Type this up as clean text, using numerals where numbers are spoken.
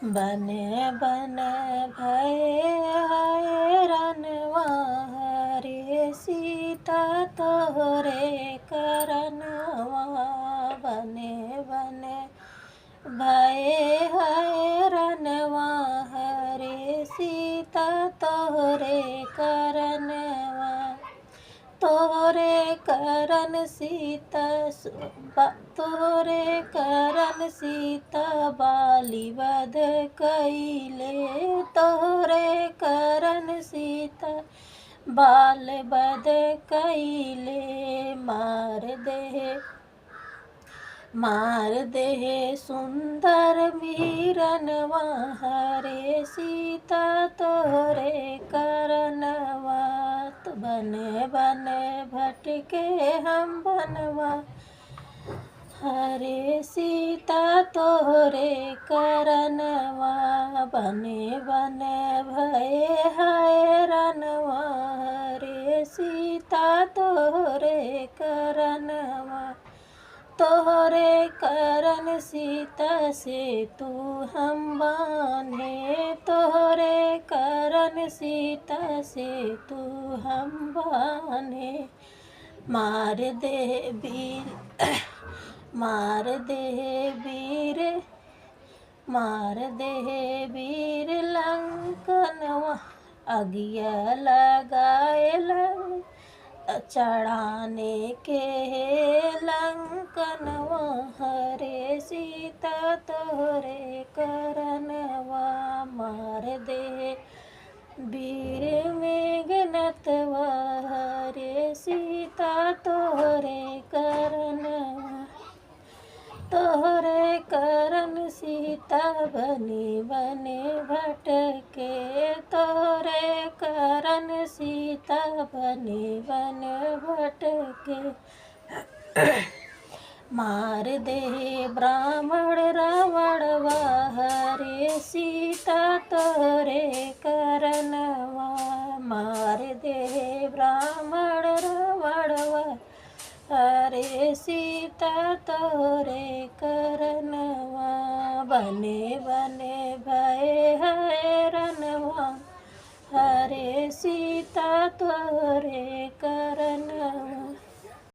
बने बन भये हैरनवा रे सीता तोहरे करनवा। बने बने भये हैरनवा रे सीता तोहरे करनवा। तोहरे करन सीता तोहरे करन सीता बाली वध कइले। तोहरे करन सीता बाल वध कइले। मार दे सुंदर वीरनवा रे सीता तोहरे करनवा। तो बने बने भटके हम बनवा हरे सीता तोहरे करनवा। बने बने भये हैरनवा रे सीता तोहरे करनवा। तोहरे करन सीता से तू हम बान्हे। तोहरे करन सीता से तू हम बान्हे। मार दे वीर लंकनवा। अगिया लगाए चढ़ाने के लंकनवा हरे सीता तोहरे करनवा। मार दे वीर मेघनतवा हरे सीता तोहरे करनवा। तोहरे करन सीता बने बने भटके। तोहरे करन सीता बने बने भटके। मार दे ब्राह्मण रावणवा हरे सीता तोहरे करनवा। मार दे ब्राह्मण रावणवा हरे सीता तोहरे करनवा। बने बने भये हैरनवा हरे सीता तोहरे करनवा।